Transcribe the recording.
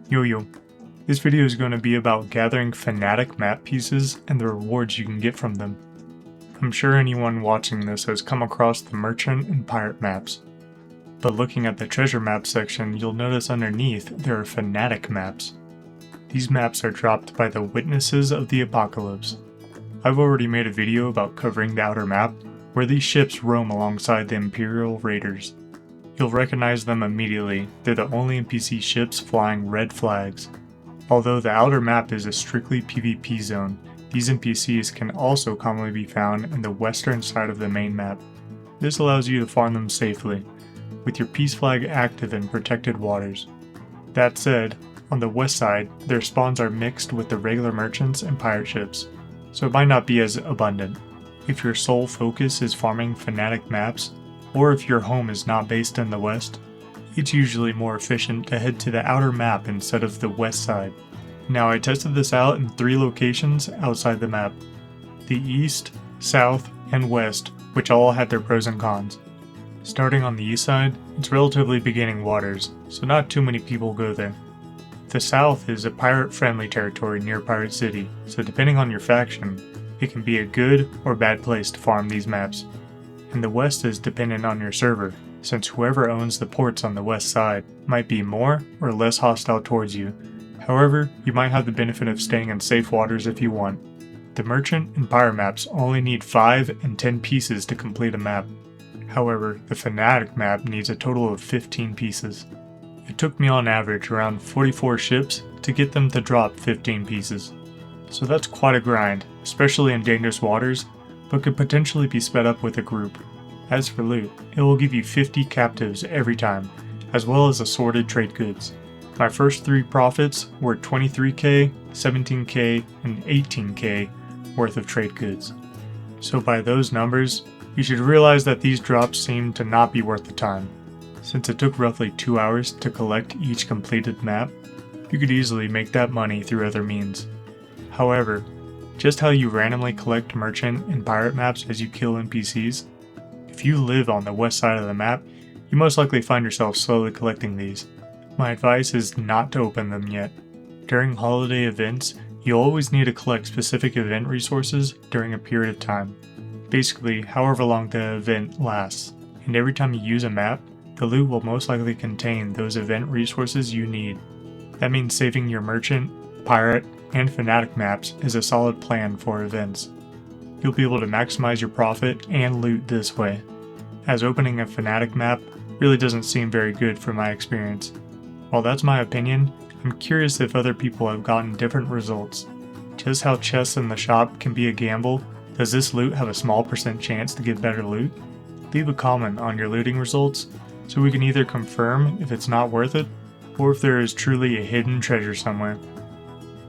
Yo. This video is going to be about gathering Fanatic Map pieces and the rewards you can get from them. I'm sure anyone watching this has come across the Merchant and Pirate maps. But looking at the Treasure Map section, you'll notice underneath there are Fanatic Maps. These maps are dropped by the Witnesses of the Apocalypse. I've already made a video about covering the outer map, where these ships roam alongside the Imperial Raiders. You'll recognize them immediately. They're the only NPC ships flying red flags. Although the outer map is a strictly PvP zone, these NPCs can also commonly be found in the western side of the main map. This allows you to farm them safely, with your peace flag active in protected waters. That said, on the west side, their spawns are mixed with the regular merchants and pirate ships, so it might not be as abundant. If your sole focus is farming Fanatic Maps, or if your home is not based in the west, it's usually more efficient to head to the outer map instead of the west side. Now I tested this out in 3 locations outside the map: the east, south, and west, which all had their pros and cons. Starting on the east side, it's relatively beginning waters, so not too many people go there. The south is a pirate-friendly territory near Pirate City, so depending on your faction, it can be a good or bad place to farm these maps. And the west is dependent on your server, since whoever owns the ports on the west side might be more or less hostile towards you. However, you might have the benefit of staying in safe waters if you want. The Merchant and Pirate maps only need 5 and 10 pieces to complete a map. However, the Fanatic map needs a total of 15 pieces. It took me on average around 44 ships to get them to drop 15 pieces. So that's quite a grind, especially in dangerous waters, but could potentially be sped up with a group. As for loot, it will give you 50 captives every time, as well as assorted trade goods. My first 3 profits were 23k, 17k, and 18k worth of trade goods. So by those numbers, you should realize that these drops seem to not be worth the time. Since it took roughly 2 hours to collect each completed map, you could easily make that money through other means. However, just how you randomly collect merchant and pirate maps as you kill NPCs, if you live on the west side of the map, you most likely find yourself slowly collecting these. My advice is not to open them yet. During holiday events, you'll always need to collect specific event resources during a period of time, basically however long the event lasts, and every time you use a map, the loot will most likely contain those event resources you need. That means saving your merchant, pirate, and Fanatic maps is a solid plan for events. You'll be able to maximize your profit and loot this way, as opening a Fanatic map really doesn't seem very good from my experience. While that's my opinion, I'm curious if other people have gotten different results. Just how chests in the shop can be a gamble, does this loot have a small % chance to get better loot? Leave a comment on your looting results, so we can either confirm if it's not worth it, or if there is truly a hidden treasure somewhere.